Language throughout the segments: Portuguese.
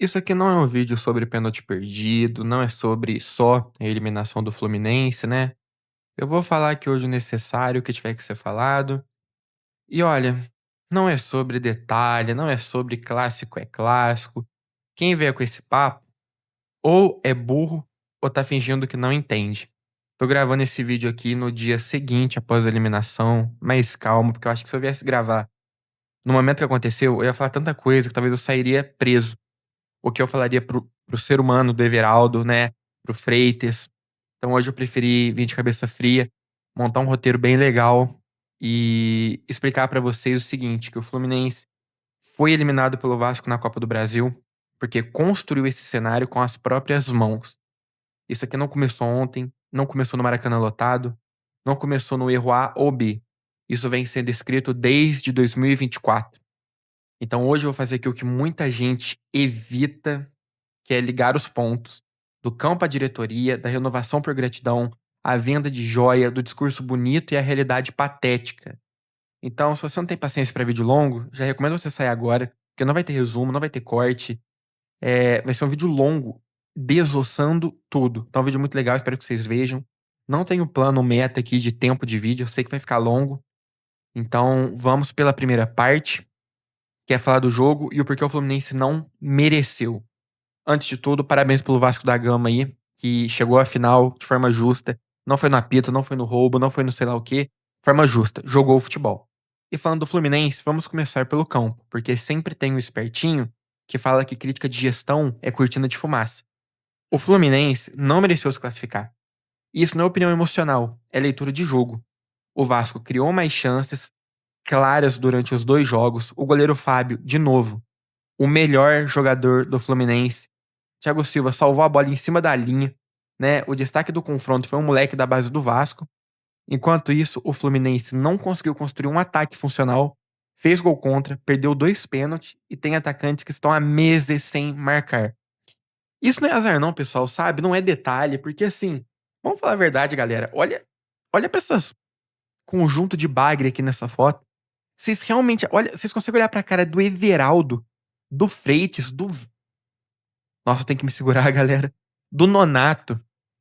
Isso aqui não é um vídeo sobre pênalti perdido, não é sobre só a eliminação do Fluminense, né? Eu vou falar aqui hoje o necessário, o que tiver que ser falado. E olha, não é sobre detalhe, não é sobre clássico é clássico. Quem vier com esse papo, ou é burro, ou tá fingindo que não entende. Tô gravando esse vídeo aqui no dia seguinte após a eliminação, mais calmo, porque eu acho que se eu viesse gravar no momento que aconteceu, eu ia falar tanta coisa que talvez eu sairia preso. O que eu falaria pro ser humano do Everaldo, né, pro Freitas. Então hoje eu preferi vir de cabeça fria, montar um roteiro bem legal e explicar pra vocês o seguinte, que o Fluminense foi eliminado pelo Vasco na Copa do Brasil, porque construiu esse cenário com as próprias mãos. Isso aqui não começou ontem, não começou no Maracanã lotado, não começou no erro A ou B. Isso vem sendo escrito desde 2024. Então hoje eu vou fazer aqui o que muita gente evita, que é ligar os pontos do campo à diretoria, da renovação por gratidão, à venda de joia, do discurso bonito e à realidade patética. Então, se você não tem paciência para vídeo longo, já recomendo você sair agora, porque não vai ter resumo, não vai ter corte. Vai ser um vídeo longo, desossando tudo. Então, é um vídeo muito legal, espero que vocês vejam. Não tenho plano meta aqui de tempo de vídeo, eu sei que vai ficar longo. Então, vamos pela primeira parte, que é falar do jogo e o porquê o Fluminense não mereceu. Antes de tudo, parabéns pelo Vasco da Gama aí, que chegou à final de forma justa. Não foi no apito, não foi no roubo, não foi no sei lá o quê. Forma justa, jogou o futebol. E falando do Fluminense, vamos começar pelo campo, porque sempre tem um espertinho que fala que crítica de gestão é cortina de fumaça. O Fluminense não mereceu se classificar. Isso não é opinião emocional, é leitura de jogo. O Vasco criou mais chances claras durante os dois jogos. O goleiro Fábio, de novo, o melhor jogador do Fluminense. Thiago Silva salvou a bola em cima da linha, né? O destaque do confronto foi um moleque da base do Vasco. Enquanto isso, o Fluminense não conseguiu construir um ataque funcional, fez gol contra, perdeu 2 pênaltis e tem atacantes que estão há meses sem marcar. Isso não é azar não, pessoal, sabe? Não é detalhe, porque assim, vamos falar a verdade, galera. Olha para essas conjunto de bagre aqui nessa foto. Vocês realmente, olha, vocês conseguem olhar pra cara do Everaldo, do Freitas, do nossa, tem que me segurar, galera. Do Nonato.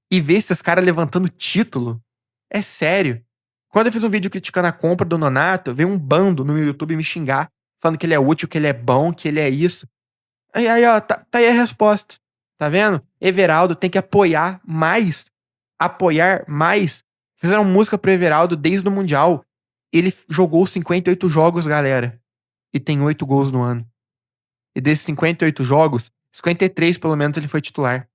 E ver esses caras levantando título. É sério. Quando eu fiz um vídeo criticando a compra do Nonato, veio um bando no YouTube me xingar, falando que ele é útil, que ele é bom, que ele é isso. Aí, ó, tá aí a resposta. Tá vendo? Everaldo tem que apoiar mais. Apoiar mais. Fizeram música pro Everaldo desde o Mundial. Ele jogou 58 jogos, galera. E tem 8 gols no ano. E desses 58 jogos, 53 pelo menos ele foi titular.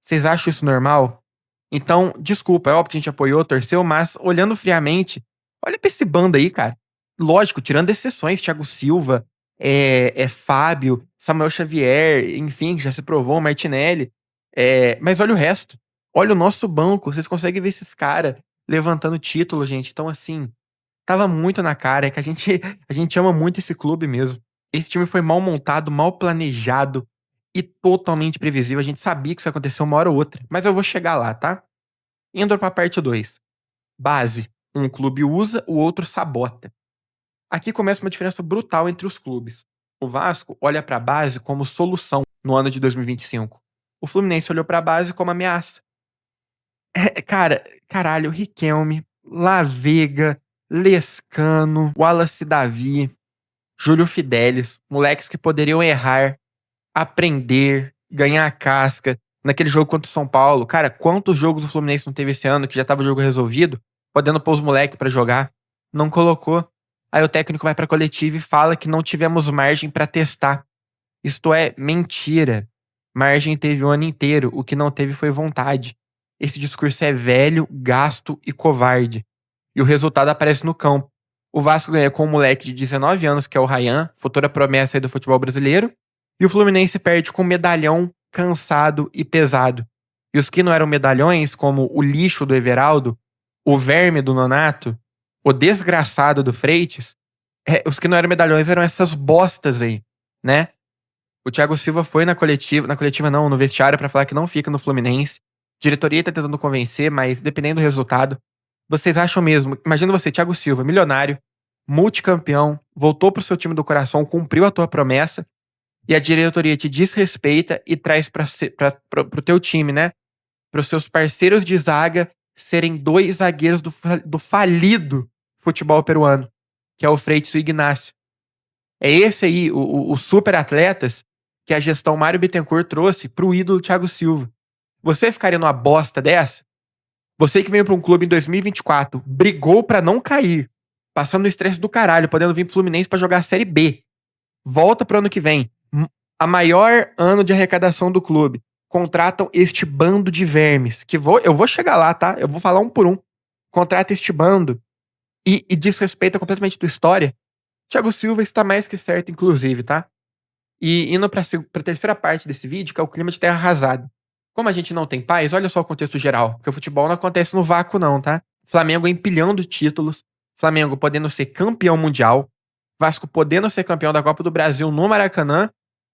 Vocês acham isso normal? Então, desculpa, é óbvio que a gente apoiou, torceu, mas olhando friamente, olha pra esse bando aí, cara. Lógico, tirando exceções, Thiago Silva, Fábio, Samuel Xavier, enfim, que já se provou, Martinelli. Mas olha o resto. Olha o nosso banco, vocês conseguem ver esses caras levantando título, gente. Então, assim, tava muito na cara, é que a gente ama muito esse clube mesmo. Esse time foi mal montado, mal planejado e totalmente previsível. A gente sabia que isso ia acontecer uma hora ou outra, mas eu vou chegar lá, tá? Indo pra parte 2. Base. Um clube usa, o outro sabota. Aqui começa uma diferença brutal entre os clubes. O Vasco olha pra base como solução no ano de 2025. O Fluminense olhou pra base como ameaça. Cara, caralho, Riquelme, Lavega, Lescano, Wallace Davi, Júlio Fidelis, moleques que poderiam errar, aprender, ganhar casca. Naquele jogo contra o São Paulo, cara, quantos jogos o Fluminense não teve esse ano que já tava o jogo resolvido, podendo pôr os moleques pra jogar? Não colocou. Aí o técnico vai pra coletiva e fala que não tivemos margem pra testar. Isto é mentira. Margem teve o ano inteiro, o que não teve foi vontade. Esse discurso é velho, gasto e covarde. E o resultado aparece no campo. O Vasco ganha com um moleque de 19 anos, que é o Ryan, futura promessa aí do futebol brasileiro. E o Fluminense perde com um medalhão cansado e pesado. E os que não eram medalhões, como o lixo do Everaldo, o verme do Nonato, o desgraçado do Freitas, os que não eram medalhões eram essas bostas aí, né? O Thiago Silva foi na coletiva não, no vestiário pra falar que não fica no Fluminense. A diretoria tá tentando convencer, mas dependendo do resultado, vocês acham mesmo? Imagina você, Thiago Silva, milionário, multicampeão, voltou pro seu time do coração, cumpriu a tua promessa e a diretoria te desrespeita e traz pro teu time, né? Para os seus parceiros de zaga serem dois zagueiros do falido futebol peruano, que é o Freitas e o Ignacio. É esse aí, o super atletas que a gestão Mário Bittencourt trouxe pro ídolo Thiago Silva. Você ficaria numa bosta dessa? Você que veio pra um clube em 2024, brigou pra não cair, passando o estresse do caralho, podendo vir pro Fluminense pra jogar a Série B. Volta pro ano que vem. A maior ano de arrecadação do clube. Contratam este bando de vermes. Eu vou chegar lá, tá? Eu vou falar um por um. Contrata este bando e desrespeita completamente tua história. Thiago Silva está mais que certo, inclusive, tá? E indo pra terceira parte desse vídeo, que é o clima de terra arrasada. Como a gente não tem paz, olha só o contexto geral. Porque o futebol não acontece no vácuo, não, tá? Flamengo empilhando títulos. Flamengo podendo ser campeão mundial. Vasco podendo ser campeão da Copa do Brasil no Maracanã.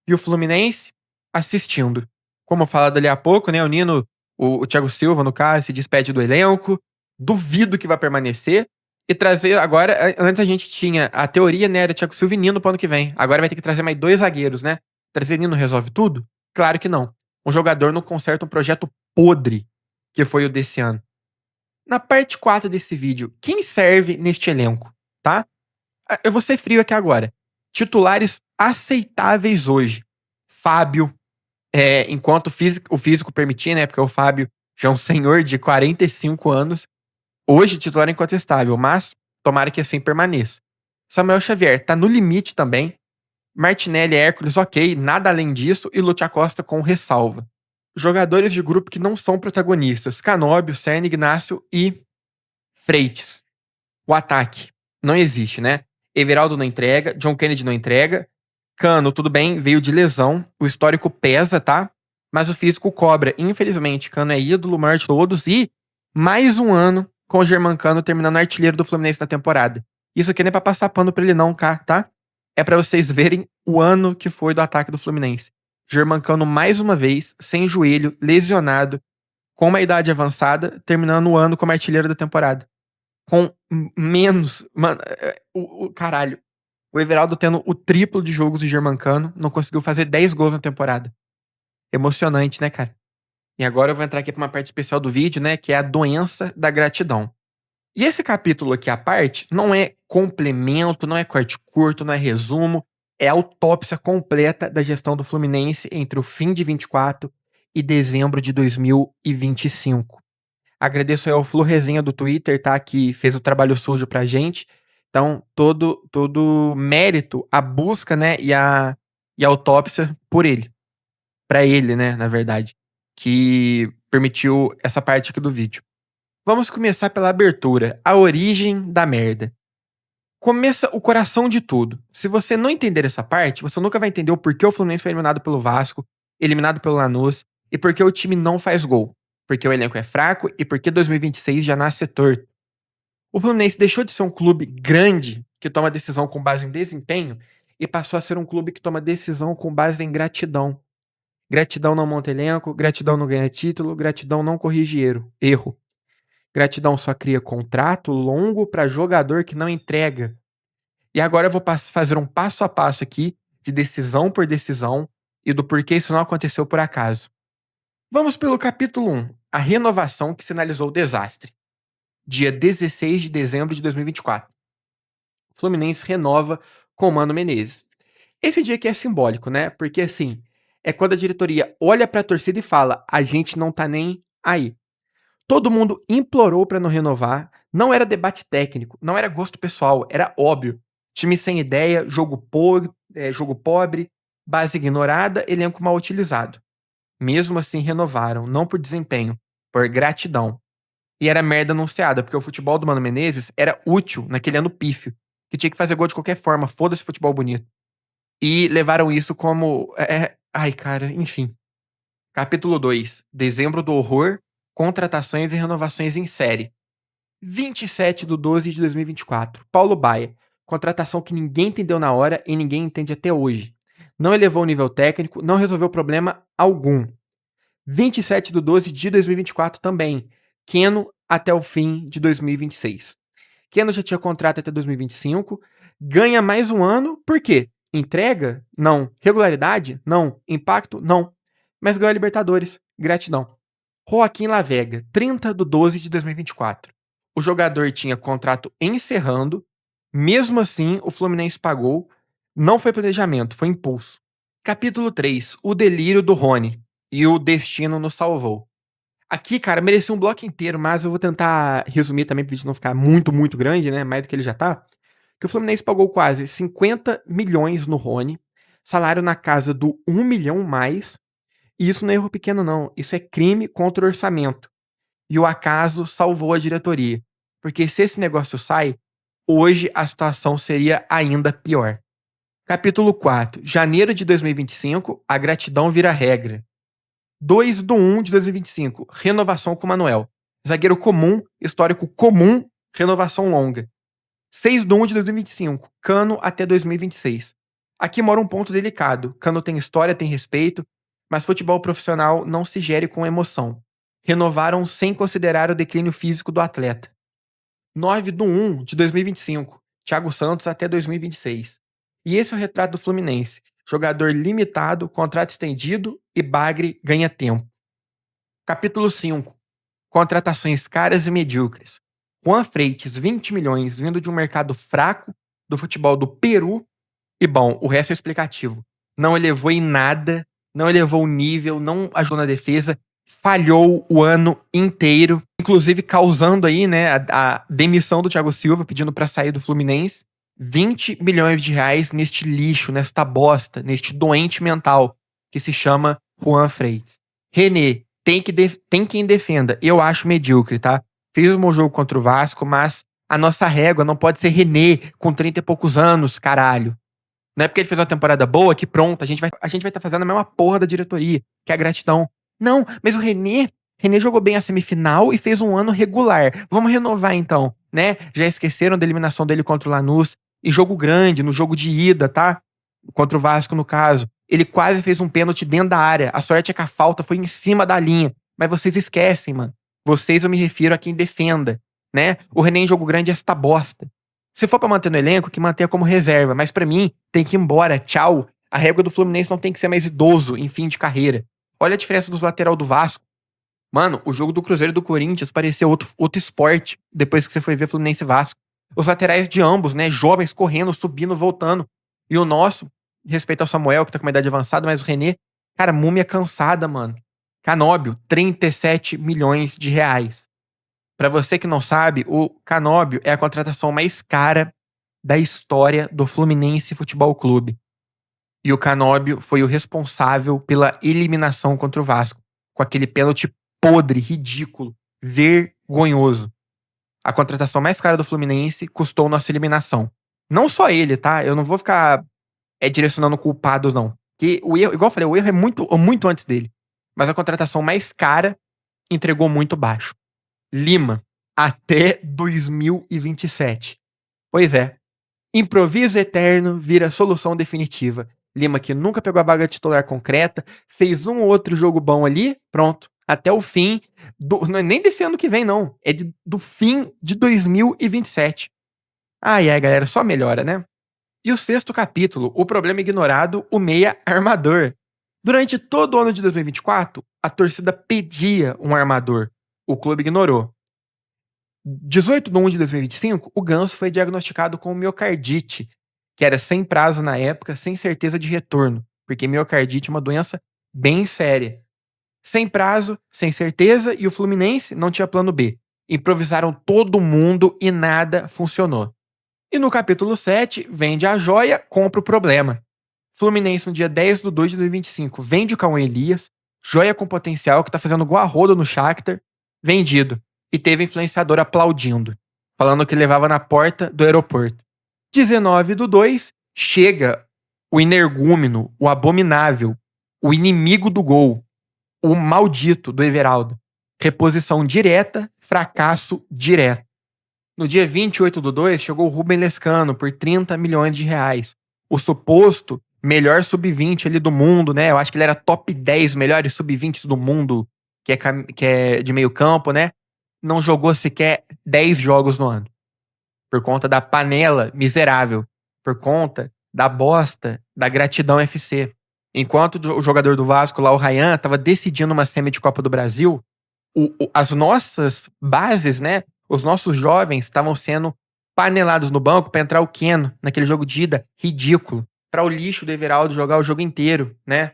E o Fluminense assistindo. Como falado ali há pouco, né? O Nino, o Thiago Silva, no caso, se despede do elenco. Duvido que vai permanecer. E trazer agora, antes a gente tinha a teoria, né, era Thiago Silva e Nino pro ano que vem. Agora vai ter que trazer mais dois zagueiros, né? Trazer Nino resolve tudo? Claro que não. Um jogador não conserta um projeto podre, que foi o desse ano. Na parte 4 desse vídeo, quem serve neste elenco, tá? Eu vou ser frio aqui agora. Titulares aceitáveis hoje. Fábio, enquanto o físico permitir, né? Porque o Fábio já é um senhor de 45 anos. Hoje, titular incontestável, mas tomara que assim permaneça. Samuel Xavier tá no limite também. Martinelli e Hércules, ok, nada além disso. E Lúcio Acosta com ressalva. Jogadores de grupo que não são protagonistas. Canóbio, Serna, Ignacio e Freitas. O ataque não existe, né? Everaldo não entrega, John Kennedy não entrega. Cano, tudo bem, veio de lesão. O histórico pesa, tá? Mas o físico cobra. Infelizmente, Cano é ídolo, maior de todos. E mais um ano com o Germancano terminando artilheiro do Fluminense na temporada. Isso aqui não é pra passar pano pra ele não, tá? É pra vocês verem o ano que foi do ataque do Fluminense. Germancano mais uma vez, sem joelho, lesionado, com uma idade avançada, terminando o ano como artilheiro da temporada. Com menos... Mano, caralho. O Everaldo tendo o triplo de jogos de Germancano, não conseguiu fazer 10 gols na temporada. Emocionante, né, cara? E agora eu vou entrar aqui pra uma parte especial do vídeo, né, que é a doença da gratidão. E esse capítulo aqui à parte não é complemento, não é corte curto, não é resumo, é a autópsia completa da gestão do Fluminense entre o fim de 24 e dezembro de 2025. Agradeço aí ao Flu Resenha do Twitter, tá, que fez o trabalho sujo pra gente. Então, todo mérito, a busca, né, e a autópsia por ele. Pra ele, né, na verdade, que permitiu essa parte aqui do vídeo. Vamos começar pela abertura, a origem da merda. Começa o coração de tudo. Se você não entender essa parte, você nunca vai entender o porquê o Fluminense foi eliminado pelo Vasco, eliminado pelo Lanús, e porque o time não faz gol. Porque o elenco é fraco e porque 2026 já nasce torto. O Fluminense deixou de ser um clube grande que toma decisão com base em desempenho e passou a ser um clube que toma decisão com base em gratidão. Gratidão não monta elenco, gratidão não ganha título, gratidão não corrige erro. Gratidão só cria contrato longo para jogador que não entrega. E agora eu vou fazer um passo a passo aqui, de decisão por decisão, e do porquê isso não aconteceu por acaso. Vamos pelo capítulo 1, a renovação que sinalizou o desastre. Dia 16 de dezembro de 2024. O Fluminense renova com o Mano Menezes. Esse dia aqui é simbólico, né? Porque assim, é quando a diretoria olha pra torcida e fala: a gente não tá nem aí. Todo mundo implorou pra não renovar, não era debate técnico, não era gosto pessoal, era óbvio. Time sem ideia, jogo pobre, base ignorada, elenco mal utilizado. Mesmo assim renovaram, não por desempenho, por gratidão. E era merda anunciada, porque o futebol do Mano Menezes era útil naquele ano pífio, que tinha que fazer gol de qualquer forma, foda-se futebol bonito. E levaram isso como. Ai, cara, enfim. Capítulo 2. Dezembro do horror, contratações e renovações em série. 27/12/2024. Paulo Baia. Contratação que ninguém entendeu na hora e ninguém entende até hoje. Não elevou o nível técnico, não resolveu problema algum. 27/12/2024 também. Keno até o fim de 2026. Keno já tinha contrato até 2025, ganha mais um ano, por quê? Entrega? Não. Regularidade? Não. Impacto? Não. Mas ganhou a Libertadores. Gratidão. Joaquim Lavega, 30/12/2024. O jogador tinha contrato encerrando, mesmo assim o Fluminense pagou. Não foi planejamento, foi impulso. Capítulo 3, o delírio do Rony. E o destino nos salvou. Aqui, cara, merecia um bloco inteiro, mas eu vou tentar resumir também, para o vídeo não ficar muito, muito grande, né? Mais do que ele já tá. Que o Fluminense pagou quase 50 milhões no Rony, salário na casa do 1 milhão mais, e isso não é erro pequeno, não. Isso é crime contra o orçamento. E o acaso salvou a diretoria. Porque se esse negócio sai, hoje a situação seria ainda pior. Capítulo 4. Janeiro de 2025, a gratidão vira regra. 2/1/2025, renovação com o Manuel. Zagueiro comum, histórico comum, renovação longa. 6/1/2025, Cano até 2026. Aqui mora um ponto delicado. Cano tem história, tem respeito, mas futebol profissional não se gere com emoção. Renovaram sem considerar o declínio físico do atleta. 9/1/2025, Thiago Santos até 2026. E esse é o retrato do Fluminense. Jogador limitado, contrato estendido e Bagre ganha tempo. Capítulo 5. Contratações caras e medíocres. Juan Freitas, 20 milhões, vindo de um mercado fraco do futebol do Peru. E bom, o resto é explicativo. Não elevou em nada, não elevou o nível, não ajudou na defesa, falhou o ano inteiro, inclusive causando aí, né, a demissão do Thiago Silva, pedindo para sair do Fluminense. 20 milhões de reais neste lixo, nesta bosta, neste doente mental que se chama Juan Freitas. René, tem quem defenda. Eu acho medíocre, tá? Fez um bom jogo contra o Vasco, mas a nossa régua não pode ser René com 30 e poucos anos, caralho. Não é porque ele fez uma temporada boa que pronto, a gente vai estar fazendo a mesma porra da diretoria, que é a gratidão. Não, mas o René jogou bem a semifinal e fez um ano regular. Vamos renovar então, né? Já esqueceram da eliminação dele contra o Lanús. E jogo grande, no jogo de ida, tá? Contra o Vasco, no caso. Ele quase fez um pênalti dentro da área. A sorte é que a falta foi em cima da linha. Mas vocês esquecem, mano. Vocês, eu me refiro a quem defenda, né? O René em jogo grande é esta bosta. Se for pra manter no elenco, que mantenha como reserva. Mas pra mim, tem que ir embora. Tchau. A régua do Fluminense não tem que ser mais idoso em fim de carreira. Olha a diferença dos lateral do Vasco. Mano, o jogo do Cruzeiro e do Corinthians parecia outro esporte depois que você foi ver Fluminense e Vasco. Os laterais de ambos, né? Jovens correndo, subindo, voltando. E o nosso, respeito ao Samuel, que tá com uma idade avançada, mas o René, cara, múmia cansada, mano. Canóbio, 37 milhões de reais. Pra você que não sabe, o Canóbio é a contratação mais cara da história do Fluminense Futebol Clube. E o Canóbio foi o responsável pela eliminação contra o Vasco, com aquele pênalti podre, ridículo, vergonhoso. A contratação mais cara do Fluminense custou nossa eliminação. Não só ele, tá? Eu não vou ficar direcionando culpados, não. Que o erro, igual eu falei, o erro é muito antes dele. Mas a contratação mais cara entregou muito baixo. Lima, até 2027. Pois é. Improviso eterno vira solução definitiva. Lima, que nunca pegou a vaga titular concreta, fez um ou outro jogo bom ali, pronto. Até o fim, não é nem desse ano que vem, não. É do fim de 2027. Ai, galera, só melhora, né? E o sexto capítulo, o problema ignorado, o meia armador. Durante todo o ano de 2024, a torcida pedia um armador. O clube ignorou. 18/1/2025, o Ganso foi diagnosticado com miocardite, que era sem prazo na época, sem certeza de retorno, porque miocardite é uma doença bem séria. Sem prazo, sem certeza, e o Fluminense não tinha plano B. Improvisaram todo mundo e nada funcionou. E no capítulo 7, vende a joia, compra o problema. Fluminense, no dia 10/2/2025, vende o Cauã Elias, joia com potencial, que tá fazendo gol a roda no Shakhtar, vendido. E teve influenciador aplaudindo, falando que levava na porta do aeroporto. 19/2, chega o energúmeno, o abominável, o inimigo do gol, o maldito do Everaldo. Reposição direta, fracasso direto. No dia 28/2, chegou o Rubem Lescano por 30 milhões de reais. O suposto melhor sub-20 ali do mundo, né? Eu acho que ele era top 10 melhores sub-20 do mundo, que é de meio campo, né? Não jogou sequer 10 jogos no ano. Por conta da panela miserável. Por conta da bosta da Gratidão FC. Enquanto o jogador do Vasco lá, o Ryan, tava decidindo uma semi de Copa do Brasil, as nossas bases, né? Os nossos jovens estavam sendo panelados no banco pra entrar o Keno naquele jogo de ida ridículo. Pra o lixo do Everaldo jogar o jogo inteiro, né?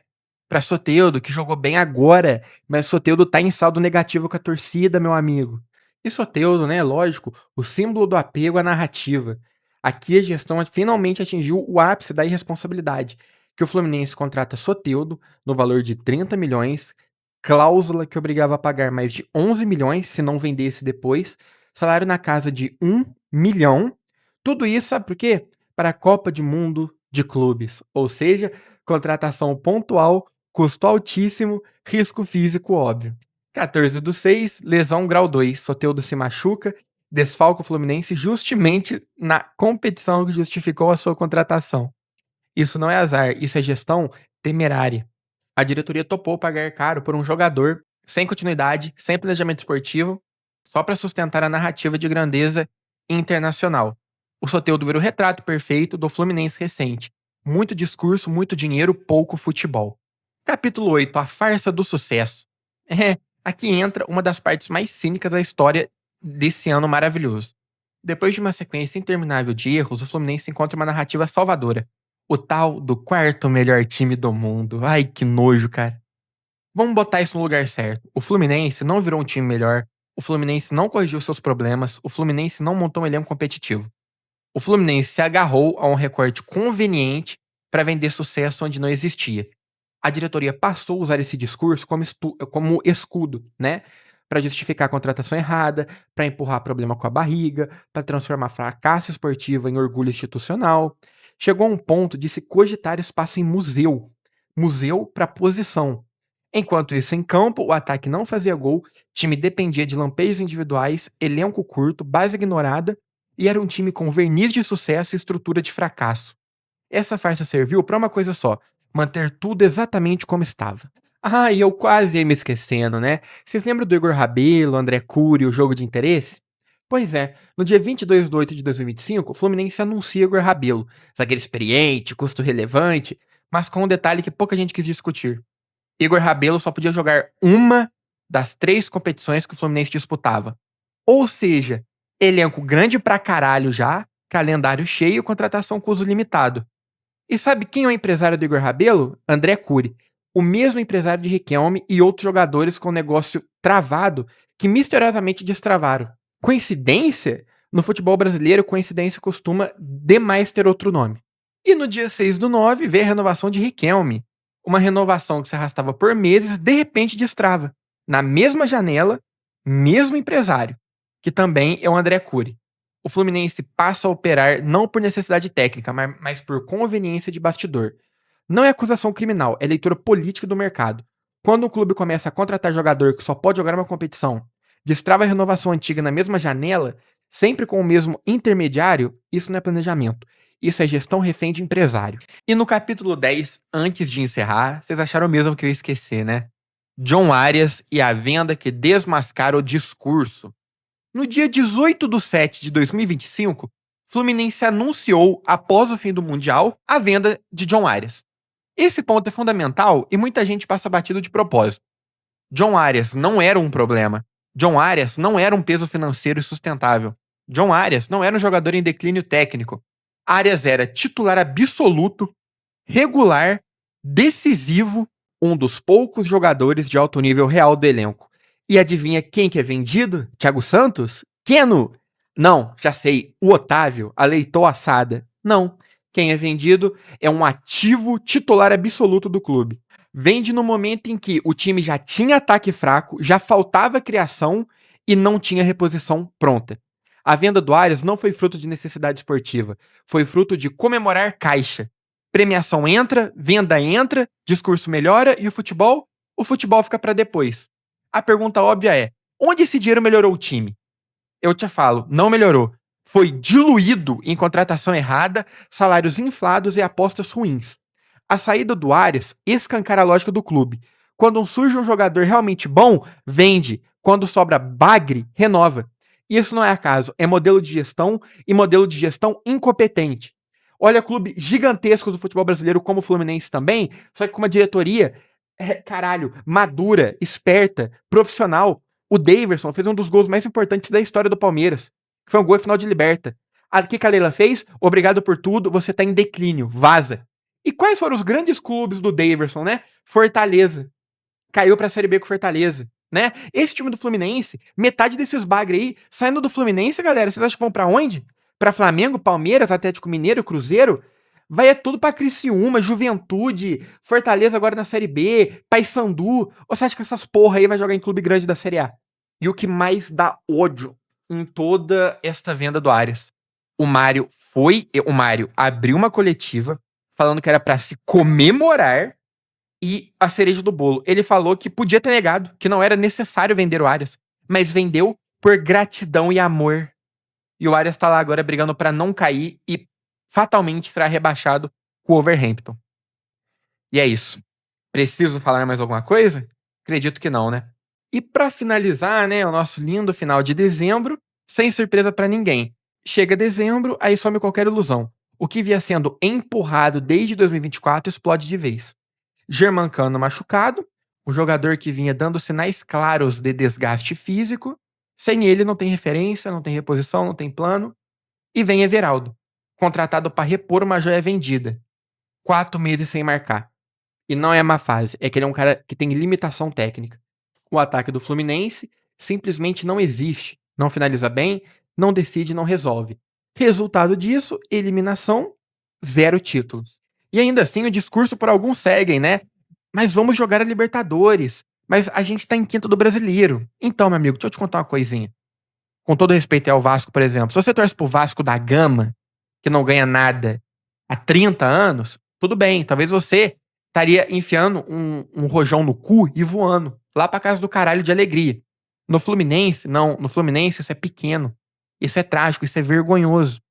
Pra Soteldo, que jogou bem agora, mas Soteldo tá em saldo negativo com a torcida, meu amigo. E Soteldo, né? Lógico, o símbolo do apego à narrativa. Aqui a gestão finalmente atingiu o ápice da irresponsabilidade, que o Fluminense contrata Soteldo no valor de 30 milhões, cláusula que obrigava a pagar mais de 11 milhões se não vendesse depois, salário na casa de 1 milhão. Tudo isso, sabe por quê? Para a Copa de Mundo de Clubes, ou seja, contratação pontual, custo altíssimo, risco físico óbvio. 14/6, lesão grau 2, Soteldo se machuca, desfalca o Fluminense justamente na competição que justificou a sua contratação. Isso não é azar, isso é gestão temerária. A diretoria topou pagar caro por um jogador sem continuidade, sem planejamento esportivo, só para sustentar a narrativa de grandeza internacional. O Soteldo vira o retrato perfeito do Fluminense recente. Muito discurso, muito dinheiro, pouco futebol. Capítulo 8, a farsa do sucesso. Aqui entra uma das partes mais cínicas da história desse ano maravilhoso. Depois de uma sequência interminável de erros, o Fluminense encontra uma narrativa salvadora. O tal do quarto melhor time do mundo. Ai, que nojo, cara. Vamos botar isso no lugar certo. O Fluminense não virou um time melhor. O Fluminense não corrigiu seus problemas. O Fluminense não montou um elenco competitivo. O Fluminense se agarrou a um recorte conveniente para vender sucesso onde não existia. A diretoria passou a usar esse discurso como escudo, né? Para justificar a contratação errada, para empurrar problema com a barriga, para transformar fracasso esportivo em orgulho institucional. Chegou a um ponto de se cogitar espaço em museu. Museu para posição. Enquanto isso, em campo, o ataque não fazia gol, time dependia de lampejos individuais, elenco curto, base ignorada, e era um time com verniz de sucesso e estrutura de fracasso. Essa farsa serviu para uma coisa só: manter tudo exatamente como estava. Ah, e eu quase ia me esquecendo, né? Vocês lembram do Igor Rabelo, André Cury, o jogo de interesse? Pois é, no dia 22/8 de 2025, o Fluminense anuncia Igor Rabelo, zagueiro experiente, custo relevante, mas com um detalhe que pouca gente quis discutir. Igor Rabelo só podia jogar uma das 3 competições que o Fluminense disputava. Ou seja, elenco grande pra caralho já, calendário cheio, contratação com uso limitado. E sabe quem é o empresário do Igor Rabelo? André Cury, o mesmo empresário de Riquelme e outros jogadores com negócio travado que misteriosamente destravaram. Coincidência? No futebol brasileiro, coincidência costuma demais ter outro nome. E no dia 6/9 veio a renovação de Riquelme. Uma renovação que se arrastava por meses, de repente destrava. Na mesma janela, mesmo empresário, que também é o André Cury. O Fluminense passa a operar não por necessidade técnica, mas por conveniência de bastidor. Não é acusação criminal, é leitura política do mercado. Quando um clube começa a contratar jogador que só pode jogar uma competição, destrava a renovação antiga na mesma janela, sempre com o mesmo intermediário, isso não é planejamento. Isso é gestão refém de empresário. E no capítulo 10, antes de encerrar, vocês acharam mesmo que eu ia esquecer, né? John Arias e a venda que desmascara o discurso. No dia 18/7 de 2025, Fluminense anunciou, após o fim do Mundial, a venda de John Arias. Esse ponto é fundamental e muita gente passa batido de propósito. John Arias não era um problema. John Arias não era um peso financeiro e sustentável. John Arias não era um jogador em declínio técnico. Arias era titular absoluto, regular, decisivo, um dos poucos jogadores de alto nível real do elenco. E adivinha quem que é vendido? Thiago Santos? Keno? Não, já sei. O Otávio, a Leitão assada. Não. Quem é vendido é um ativo titular absoluto do clube. Vende no momento em que o time já tinha ataque fraco, já faltava criação e não tinha reposição pronta. A venda do Arias não foi fruto de necessidade esportiva, foi fruto de comemorar caixa. Premiação entra, venda entra, discurso melhora e o futebol? O futebol fica para depois. A pergunta óbvia é: onde esse dinheiro melhorou o time? Eu te falo, não melhorou. Foi diluído em contratação errada, salários inflados e apostas ruins. A saída do Arias escancara a lógica do clube. Quando surge um jogador realmente bom, vende. Quando sobra bagre, renova. Isso não é acaso, é modelo de gestão e modelo de gestão incompetente. Olha clube gigantesco do futebol brasileiro como o Fluminense também, só que com uma diretoria, madura, esperta, profissional. O Daverson fez um dos gols mais importantes da história do Palmeiras, que foi um gol em final de Liberta. O que a Leila fez? Obrigado por tudo, você tá em declínio, vaza. E quais foram os grandes clubes do Daverson, né? Fortaleza. Caiu pra Série B com Fortaleza, né? Esse time do Fluminense, metade desses bagre aí, saindo do Fluminense, galera, vocês acham que vão pra onde? Pra Flamengo, Palmeiras, Atlético Mineiro, Cruzeiro? Vai tudo pra Criciúma, Juventude, Fortaleza agora na Série B, Paysandu. Ou você acha que essas porra aí vai jogar em clube grande da Série A? E o que mais dá ódio em toda esta venda do Arias? O Mário abriu uma coletiva falando que era pra se comemorar e a cereja do bolo. Ele falou que podia ter negado, que não era necessário vender o Arias, mas vendeu por gratidão e amor. E o Arias tá lá agora brigando pra não cair e fatalmente será rebaixado com o Wolverhampton. E é isso. Preciso falar mais alguma coisa? Acredito que não, né? E pra finalizar, né, o nosso lindo final de dezembro, sem surpresa pra ninguém. Chega dezembro, aí some qualquer ilusão. O que via sendo empurrado desde 2024 explode de vez. Germancano machucado, um jogador que vinha dando sinais claros de desgaste físico. Sem ele não tem referência, não tem reposição, não tem plano. E vem Everaldo, contratado para repor uma joia vendida. 4 meses sem marcar. E não é má fase, é que ele é um cara que tem limitação técnica. O ataque do Fluminense simplesmente não existe. Não finaliza bem, não decide, não resolve. Resultado disso, eliminação, 0 títulos. E ainda assim o discurso por alguns seguem, né? Mas vamos jogar a Libertadores. Mas a gente tá em quinto do Brasileiro. Então, meu amigo, deixa eu te contar uma coisinha. Com todo respeito ao Vasco, por exemplo. Se você torce pro Vasco da Gama, que não ganha nada há 30 anos, tudo bem. Talvez você estaria enfiando um rojão no cu e voando lá pra casa do caralho de alegria. No Fluminense, não. No Fluminense isso é pequeno. Isso é trágico, isso é vergonhoso.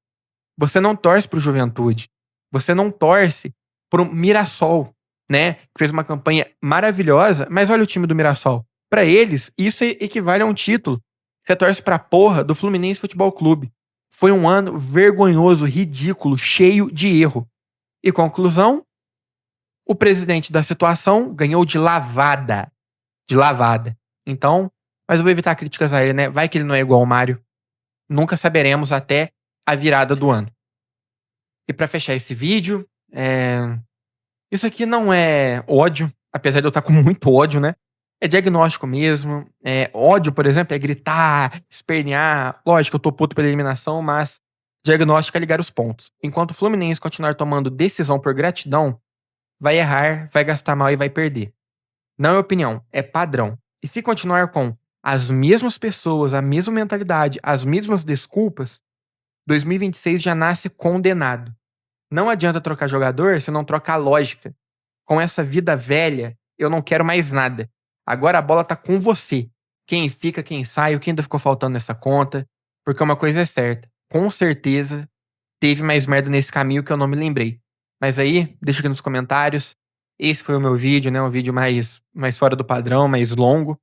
Você não torce pro Juventude. Você não torce pro Mirassol, né? Que fez uma campanha maravilhosa, mas olha o time do Mirassol. Pra eles, isso equivale a um título. Você torce pra porra do Fluminense Futebol Clube. Foi um ano vergonhoso, ridículo, cheio de erro. E conclusão, o presidente da situação ganhou de lavada. De lavada. Então, mas eu vou evitar críticas a ele, né? Vai que ele não é igual ao Mário. Nunca saberemos até a virada do ano. E pra fechar esse vídeo, isso aqui não é ódio, apesar de eu estar com muito ódio, né? É diagnóstico mesmo. Ódio, por exemplo, é gritar, espernear. Lógico, eu tô puto pela eliminação, mas diagnóstico é ligar os pontos. Enquanto o Fluminense continuar tomando decisão por gratidão, vai errar, vai gastar mal e vai perder. Não é opinião, é padrão. E se continuar com as mesmas pessoas, a mesma mentalidade, as mesmas desculpas, 2026 já nasce condenado. Não adianta trocar jogador se não trocar a lógica. Com essa vida velha, eu não quero mais nada. Agora a bola tá com você. Quem fica, quem sai, o que ainda ficou faltando nessa conta. Porque uma coisa é certa. Com certeza teve mais merda nesse caminho que eu não me lembrei. Mas aí, deixa aqui nos comentários. Esse foi o meu vídeo, né? Um vídeo mais fora do padrão, mais longo.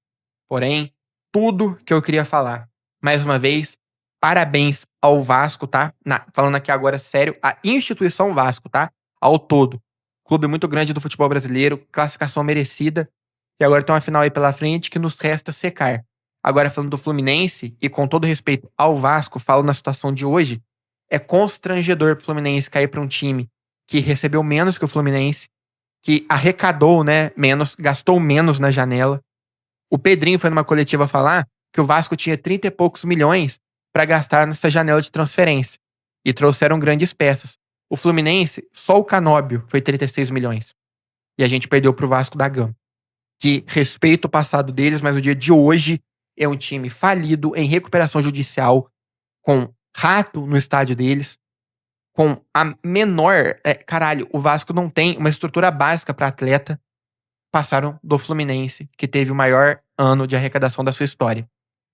Porém, tudo que eu queria falar. Mais uma vez, parabéns ao Vasco, tá? Falando aqui agora sério, a instituição Vasco, tá? Ao todo. Clube muito grande do futebol brasileiro, classificação merecida. E agora tem uma final aí pela frente que nos resta secar. Agora falando do Fluminense, e com todo respeito ao Vasco, falo na situação de hoje, é constrangedor pro Fluminense cair para um time que recebeu menos que o Fluminense, que arrecadou, né, menos, gastou menos na janela. O Pedrinho foi numa coletiva falar que o Vasco tinha 30 e poucos milhões para gastar nessa janela de transferência. E trouxeram grandes peças. O Fluminense, só o Canóbio foi 36 milhões. E a gente perdeu pro Vasco da Gama. Que respeito o passado deles, mas no dia de hoje é um time falido em recuperação judicial, com rato no estádio deles, com a menor. Caralho, o Vasco não tem uma estrutura básica para atleta. Passaram do Fluminense, que teve o maior ano de arrecadação da sua história.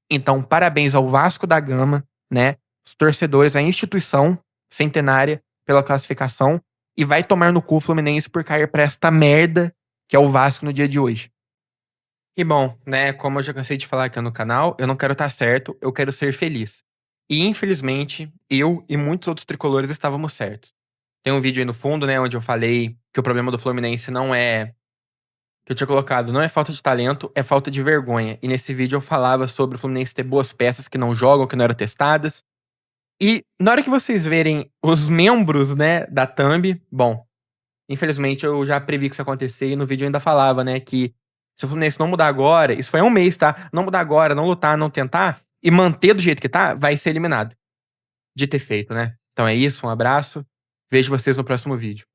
Então, parabéns ao Vasco da Gama, né? Os torcedores, a instituição centenária pela classificação. E vai tomar no cu o Fluminense por cair pra esta merda que é o Vasco no dia de hoje. E bom, né? Como eu já cansei de falar aqui no canal, eu não quero estar certo, eu quero ser feliz. E infelizmente, eu e muitos outros tricolores estávamos certos. Tem um vídeo aí no fundo, né, onde eu falei que o problema do Fluminense não é que eu tinha colocado, não é falta de talento, é falta de vergonha. E nesse vídeo eu falava sobre o Fluminense ter boas peças que não jogam, que não eram testadas. E na hora que vocês verem os membros, né, da thumb, bom, infelizmente eu já previ que isso ia acontecer e no vídeo eu ainda falava, né, que se o Fluminense não mudar agora, isso foi há um mês, tá? Não mudar agora, não lutar, não tentar e manter do jeito que tá, vai ser eliminado. De ter feito, né? Então é isso, um abraço. Vejo vocês no próximo vídeo.